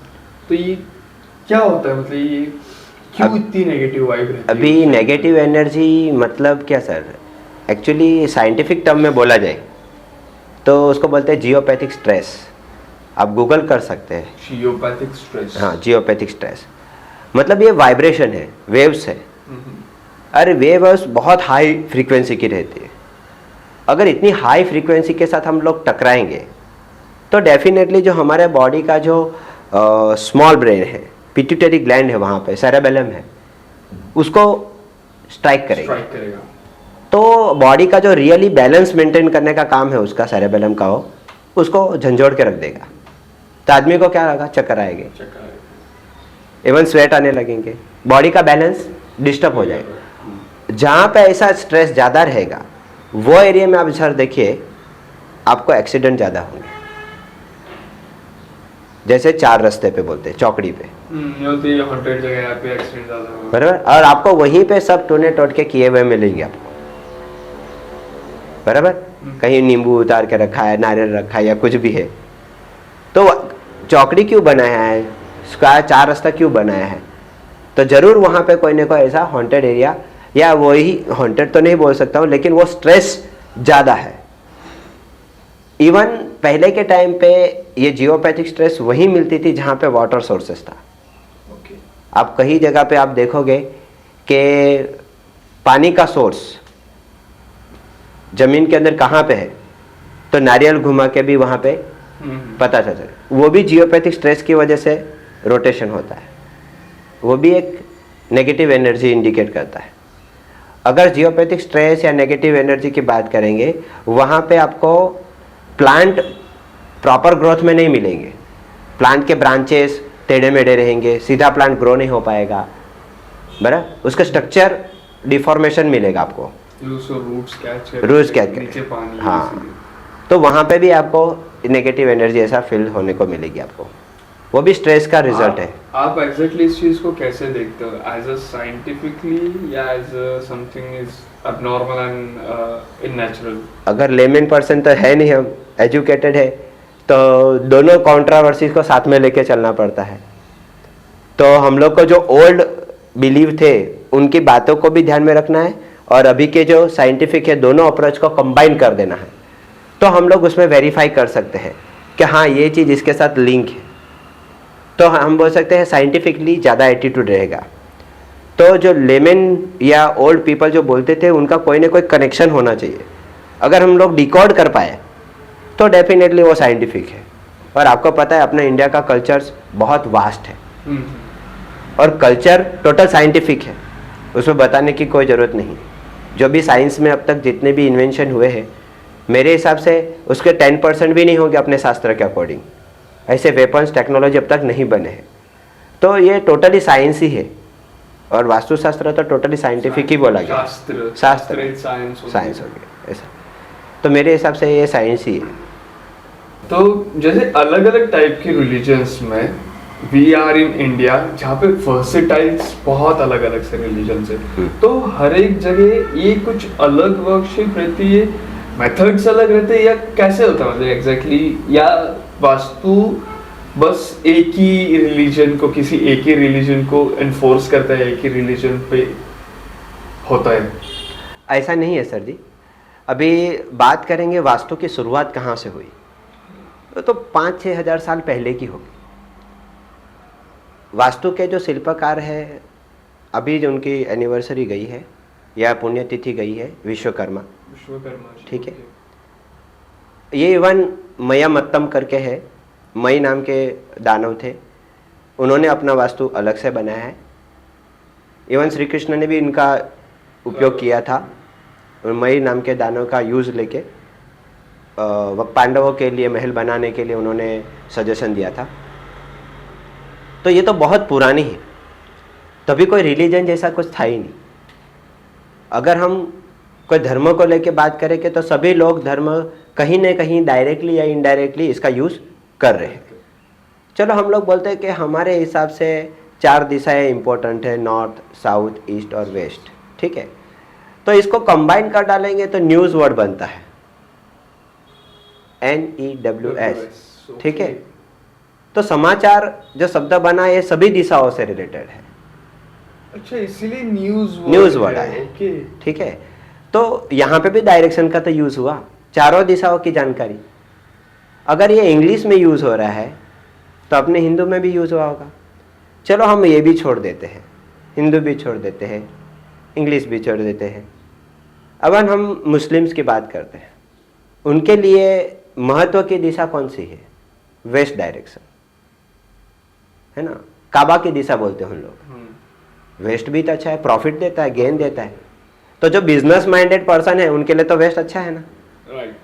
तो ये क्या होता है, मतलब ये क्यों इतनी नेगेटिव वाइब रहती है? अभी नेगेटिव एनर्जी मतलब क्या सर, एक्चुअली साइंटिफिक टर्म में बोला जाए तो उसको बोलते हैं जियोपैथिक स्ट्रेस। आप गूगल कर सकते हैं, जियोपैथिक स्ट्रेस। हाँ, जियोपैथिक स्ट्रेस मतलब ये वाइब्रेशन है, वेव्स है। अरे वेव्स बहुत हाई फ्रीक्वेंसी की रहती है, अगर इतनी हाई फ्रीक्वेंसी के साथ हम लोग टकराएंगे तो डेफिनेटली जो हमारे बॉडी का जो स्मॉल ब्रेन है, पिट्यूटरी ग्लैंड है, वहाँ पे सेरेबेलम है, उसको स्ट्राइक करेगा। तो बॉडी का जो रियली बैलेंस मेंटेन करने का काम है उसका, सेरेबेलम का हो, उसको झंझोड़ के रख देगा। तो आदमी को क्या लगा, चक्कर आएंगे, इवन स्वेट आने लगेंगे, बॉडी का बैलेंस डिस्टर्ब हो जाएगा। जहाँ पे ऐसा स्ट्रेस ज़्यादा रहेगा वो एरिया में आप सर देखिए आपको एक्सीडेंट ज़्यादा होंगे। जैसे 4 रास्ते पे बोलते हैं, चौकड़ी पे, बराबर, और आपको वहीं पे सब टूने टोटके किए हुए मिलेंगे आपको, बराबर। कहीं नींबू उतार के रखा है, नारियल रखा है या कुछ भी है, तो चौकड़ी क्यों बनाया है, उसका 4 रास्ता क्यों बनाया है, तो जरूर वहाँ पे कोई ना कोई ऐसा हॉन्टेड एरिया, या वही हॉन्टेड तो नहीं बोल सकता हूँ, लेकिन वो स्ट्रेस ज़्यादा है। इवन पहले के टाइम पे ये जियोपैथिक स्ट्रेस वहीं मिलती थी जहाँ पे वाटर सोर्सेस था। आप कई जगह पे आप देखोगे कि पानी का सोर्स जमीन के अंदर कहाँ पे है, तो नारियल घुमा के भी वहाँ पे पता चल जाए, वो भी जियोपैथिक स्ट्रेस की वजह से रोटेशन होता है, वो भी एक नेगेटिव एनर्जी इंडिकेट करता है। अगर जियोपैथिक स्ट्रेस या नेगेटिव एनर्जी की बात करेंगे, वहाँ पे आपको प्लांट प्रॉपर ग्रोथ में नहीं मिलेंगे। प्लांट के ब्रांचेस टेढ़े मेढ़े रहेंगे, सीधा प्लांट ग्रो नहीं हो पाएगा, बराबर। उसका स्ट्रक्चर डिफॉर्मेशन मिलेगा आपको, रूट्स कैच नीचे पानी, हाँ। तो वहाँ पे भी आपको नेगेटिव एनर्जी ऐसा फील होने को मिलेगी आपको, वो भी स्ट्रेस का रिजल्ट है। आप एग्जैक्टली इस चीज को कैसे देखते हो, एज अ साइंटिफिकली या as a something is abnormal and unnatural? अगर लेमन पर्सन तो है नहीं, हम एजुकेटेड है, तो दोनों कॉन्ट्रावर्सीज को साथ में लेके चलना पड़ता है। तो हम लोग को जो ओल्ड बिलीव थे उनकी बातों को भी ध्यान में रखना है, और अभी के जो साइंटिफिक है दोनों अप्रोच को कंबाइन कर देना है। तो हम लोग उसमें वेरीफाई कर सकते हैं कि हाँ ये चीज़ इसके साथ लिंक है, तो हम बोल सकते हैं साइंटिफिकली ज़्यादा एटीट्यूड रहेगा। तो जो लेमन या ओल्ड पीपल जो बोलते थे उनका कोई ना कोई कनेक्शन होना चाहिए। अगर हम लोग डिकोड कर पाए तो डेफिनेटली वो साइंटिफिक है। और आपको पता है अपने इंडिया का कल्चर्स बहुत वास्ट है, और कल्चर टोटल साइंटिफिक है, उसमें बताने की कोई ज़रूरत नहीं। जो भी साइंस में अब तक जितने भी इन्वेंशन हुए हैं, मेरे हिसाब से उसके 10% भी नहीं होंगे अपने शास्त्र के अकॉर्डिंग। ऐसे वेपन्स टेक्नोलॉजी अब तक नहीं बने हैं। तो ये टोटली साइंस ही है, और वास्तुशास्त्र तो टोटली साइंटिफिक ही बोला गया, शास्त्र साइंस हो गया ऐसा। तो मेरे हिसाब से ये साइंस ही है। तो जैसे अलग अलग टाइप के रिलीजन्स में वी आर इन इंडिया, जहाँ पे वर्सेटाइल्स बहुत अलग अलग से रिलीजन्स है, तो हर एक जगह ये कुछ अलग वर्कशिप रहती है, मेथड्स अलग रहते हैं, या कैसे होता है मतलब एग्जैक्टली? या वास्तु बस एक ही रिलीजन को, किसी एक ही रिलीजन को एनफोर्स करता है, एक ही रिलीजन पे होता है? ऐसा नहीं है सर जी। अभी बात करेंगे वास्तु की शुरुआत कहाँ से हुई, तो 5-6 हज़ार साल पहले की होगी। वास्तु के जो शिल्पकार है, अभी जो उनकी एनिवर्सरी गई है या पुण्यतिथि गई है, विश्वकर्मा, ठीक है। ये इवन मयामत्तम करके है, मई नाम के दानव थे, उन्होंने अपना वास्तु अलग से बनाया है। इवन श्री कृष्ण ने भी इनका उपयोग किया था, मई नाम के दानव का यूज़ लेके पांडवों के लिए महल बनाने के लिए उन्होंने सजेशन दिया था। तो ये तो बहुत पुरानी है, तभी कोई रिलीजन जैसा कुछ था ही नहीं। अगर हम कोई धर्म को लेके बात करें कि तो सभी लोग धर्म कहीं ना कहीं डायरेक्टली या इनडायरेक्टली इसका यूज़ कर रहे हैं। चलो हम लोग बोलते हैं कि हमारे हिसाब से 4 दिशाएं इंपॉर्टेंट है, नॉर्थ, साउथ, ईस्ट और वेस्ट, ठीक है। तो इसको कंबाइन कर डालेंगे तो न्यूज़ वर्ड बनता है, NEWS, ठीक है। तो समाचार जो शब्द बना ये सभी दिशाओं से रिलेटेड है। अच्छा, इसीलिए न्यूज़ वर्ड है, ठीक है। तो यहाँ पे भी डायरेक्शन का तो यूज़ हुआ, चारों दिशाओं की जानकारी। अगर ये इंग्लिश में यूज़ हो रहा है तो अपने हिंदू में भी यूज़ हुआ होगा। चलो हम ये भी छोड़ देते हैं, हिंदू भी छोड़ देते हैं, इंग्लिश भी छोड़ देते हैं। अब हम मुस्लिम्स की बात करते हैं, उनके लिए महत्व की दिशा कौन सी है? वेस्ट डायरेक्शन है ना, काबा की दिशा बोलते हैं हम लोग। वेस्ट भी तो अच्छा है, प्रॉफिट देता है, गेन देता है। तो जो बिजनेस माइंडेड पर्सन है उनके लिए तो वेस्ट अच्छा है ना, राइट।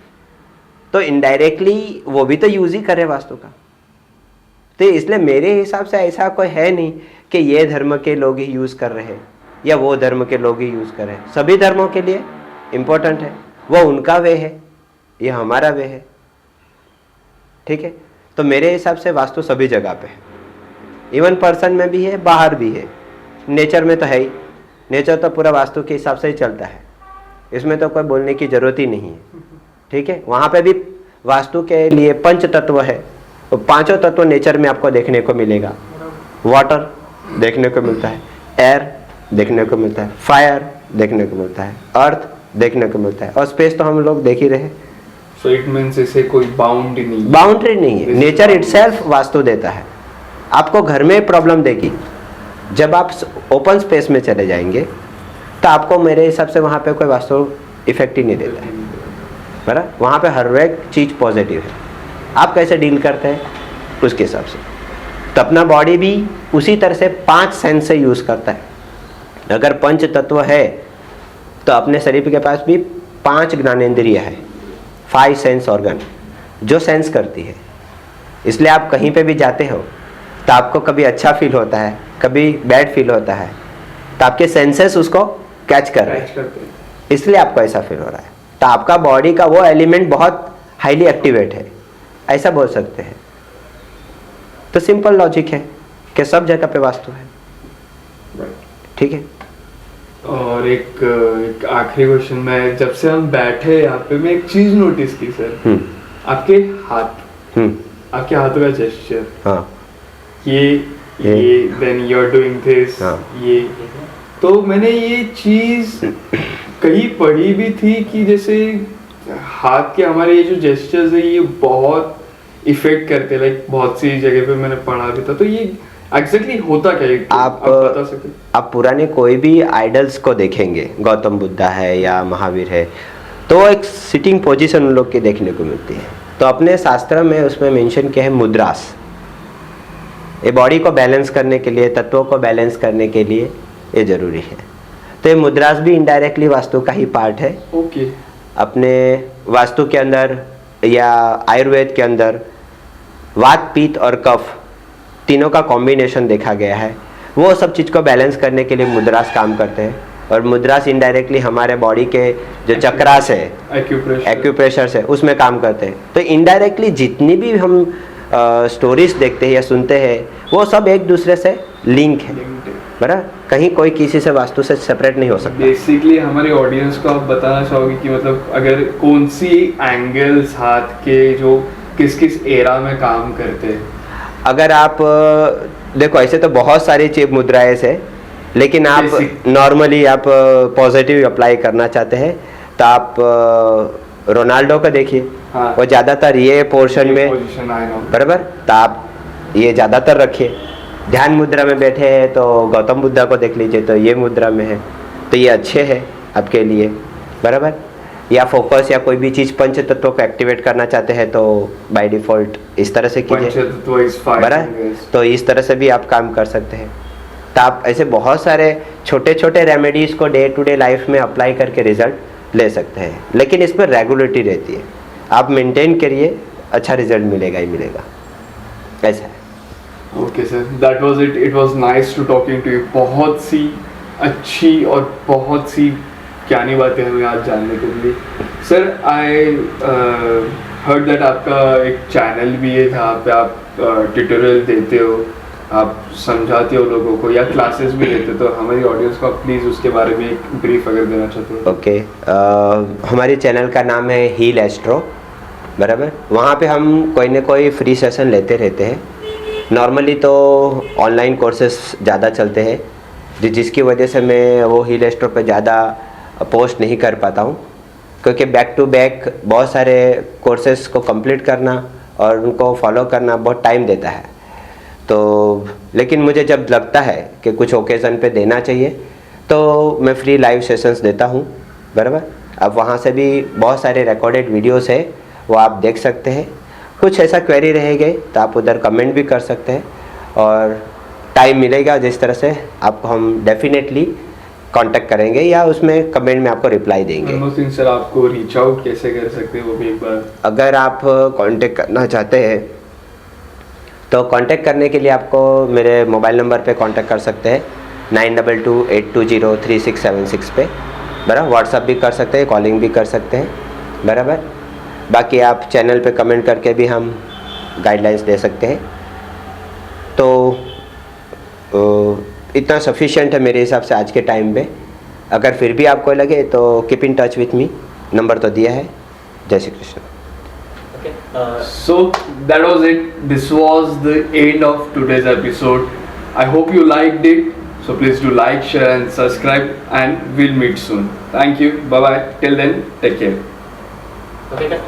तो इनडायरेक्टली वो भी तो यूज ही करे वास्तु का। तो इसलिए मेरे हिसाब से ऐसा कोई है नहीं कि ये धर्म के लोग ही यूज कर रहे हैं या वो धर्म के लोग ही यूज कर रहे हैं। सभी धर्मों के लिए इम्पोर्टेंट है, वो उनका वे है, ये हमारा वे है, ठीक है। तो मेरे हिसाब से वास्तु सभी जगह पे है, इवन पर्सन में भी है, बाहर भी है, नेचर में तो है ही। नेचर तो पूरा वास्तु के हिसाब से ही चलता है, इसमें तो कोई बोलने की जरूरत ही नहीं है, ठीक है। वहाँ पे भी वास्तु के लिए 5 तत्व है, तो 5 तत्व नेचर में आपको देखने को मिलेगा। वाटर देखने को मिलता है, एयर देखने को मिलता है, फायर देखने को मिलता है, अर्थ देखने को मिलता है, और स्पेस तो हम लोग देख ही रहे। So it means इसे कोई बाउंड्री नहीं है, नेचर इटसेल्फ वास्तु देता है। आपको घर में प्रॉब्लम देगी, जब आप ओपन स्पेस में चले जाएंगे तो आपको मेरे हिसाब से वहाँ पे कोई वास्तु इफेक्ट ही नहीं देता है, बराबर। वहाँ पे हर एक चीज़ पॉजिटिव है, आप कैसे डील करते हैं उसके हिसाब से। तो अपना बॉडी भी उसी तरह से 5 सेंस से यूज़ करता है। अगर 5 तत्व है तो अपने शरीर के पास भी 5 ज्ञानेंद्रिय है, 5 सेंस ऑर्गन जो सेंस करती है। इसलिए आप कहीं पे भी जाते हो तो आपको कभी अच्छा फील होता है, कभी बैड फील होता है, तो आपके सेंसेस उसको कैच कर रहे हैं, इसलिए आपको ऐसा फील हो रहा है। तो आपका बॉडी का वो एलिमेंट बहुत हाईली एक्टिवेट है, ऐसा बोल सकते हैं। तो सिंपल लॉजिक है कि सब जगह पे वास्तु है, ठीक है। और एक आखिरी क्वेश्चन, मैं जब से हम बैठे यहाँ पे मैं एक चीज नोटिस की सर, आपके हाथ, आपके हाथों का जेस्चर, हाँ, ये then you are doing this, ये तो मैंने ये चीज कहीं पढ़ी भी थी कि जैसे हाथ के हमारे ये जो जेस्चर्स है ये बहुत इफेक्ट करते, लाइक बहुत सी जगह पे मैंने पढ़ा भी था। तो ये एग्जैक्टली होता क्या है, आप बता सकते? आप पुराने कोई भी आइडल्स को देखेंगे, गौतम बुद्धा है या महावीर है, तो एक सिटिंग पोजीशन उन लोग की देखने को मिलती है। तो अपने शास्त्र में उसमें मेंशन किया है मुद्रास, ये बॉडी को बैलेंस करने के लिए, तत्वों को बैलेंस करने के लिए ये जरूरी है। तो ये मुद्रास भी इनडायरेक्टली वास्तु का ही पार्ट है। ओके। अपने वास्तु के अंदर या आयुर्वेद के अंदर वात, पित्त और कफ तीनों का कॉम्बिनेशन देखा गया है। वो सब चीज़ को बैलेंस करने के लिए मुद्रास काम करते हैं, और मुद्रास इनडायरेक्टली हमारे बॉडी के जो चक्रास है, एक्यूप्रेशर है, उसमें काम करते हैं। तो इनडायरेक्टली जितनी भी हम स्टोरीज देखते हैं या सुनते हैं वो सब एक दूसरे से लिंक है, बराबर। कहीं कोई किसी से वास्तु से सेपरेट नहीं हो सकता। बेसिकली हमारे ऑडियंस को आप बताना चाहोगे कि मतलब अगर कौन सी एंगल्स हाथ के जो किस किस एरा में काम करते हैं? अगर आप देखो, ऐसे तो बहुत सारी चीज मुद्राएं है, लेकिन आप नॉर्मली आप पॉजिटिव अप्लाई करना चाहते हैं तो आप रोनाल्डो को देखिए, हाँ। वो ज़्यादातर ये पोर्शन में, बराबर, तो आप ये ज़्यादातर रखिए। ध्यान मुद्रा में बैठे हैं तो गौतम बुद्धा को देख लीजिए, तो ये मुद्रा में है, तो ये अच्छे है आपके लिए, बराबर। या फोकस या कोई भी चीज़ पंच तत्वों को एक्टिवेट करना चाहते हैं तो बाय डिफ़ॉल्ट इस तरह से कीजिए, बराबर। तो इस तरह से भी आप काम कर सकते हैं। तो आप ऐसे बहुत सारे छोटे छोटे रेमेडीज़ को डे टू डे लाइफ में अप्लाई करके रिजल्ट ले सकते हैं, लेकिन इसमें रेगुलरिटी रहती है। आप मेंटेन करिए, अच्छा रिजल्ट मिलेगा ही मिलेगा, ऐसा है। Okay sir, that was it. It was nice to talking to you. बहुत सी अच्छी और बहुत सी ज्ञानी बातें हमें आज जानने को मिली। सर, आई हर्ड दैट आपका एक चैनल भी है जहाँ पे आप ट्यूटोरियल देते हो, आप समझाते हो लोगों को, या क्लासेस भी देते हो, तो हमारी ऑडियंस को आप प्लीज़ उसके बारे में एक ब्रीफ अगर देना चाहते हो। ओके, हमारे चैनल का नाम है हील एस्ट्रो, बराबर। वहाँ पे हम कोई ना कोई फ्री सेशन लेते रहते हैं। नॉर्मली तो ऑनलाइन कोर्सेस ज़्यादा चलते हैं, जिसकी वजह से मैं वो हील एस्ट्रो पे ज़्यादा पोस्ट नहीं कर पाता हूँ, क्योंकि बैक टू बैक बहुत सारे कोर्सेस को कंप्लीट करना और उनको फॉलो करना बहुत टाइम देता है। तो लेकिन मुझे जब लगता है कि कुछ ओकेज़न पे देना चाहिए तो मैं फ्री लाइव सेशंस देता हूँ, बराबर। अब वहाँ से भी बहुत सारे रिकॉर्डेड वीडियोस है, वो आप देख सकते हैं। कुछ ऐसा क्वेरी रह गई तो आप उधर कमेंट भी कर सकते हैं, और टाइम मिलेगा जिस तरह से आपको हम डेफिनेटली कांटेक्ट करेंगे या उसमें कमेंट में आपको रिप्लाई देंगे। सर, आपको रीच आउट कैसे कर सकते हैं वो भी एक बार? अगर आप कांटेक्ट करना चाहते हैं तो कांटेक्ट करने के लिए आपको मेरे मोबाइल नंबर पे कांटेक्ट कर सकते हैं 9228203676 पे, बराबर। व्हाट्सअप भी कर सकते हैं, कॉलिंग भी कर सकते हैं, बराबर। बाकी आप चैनल पे कमेंट करके भी हम गाइडलाइंस दे सकते हैं। तो इतना सफिशिएंट है मेरे हिसाब से आज के टाइम में। अगर फिर भी आपको लगे तो keep in touch with me, number तो दिया है। जय Shri Krishna. So that was it. This was the end of today's episode. I hope you liked it. So please do like, share and subscribe, and we'll meet soon. Thank you. Bye bye. Till then, take care. Okay.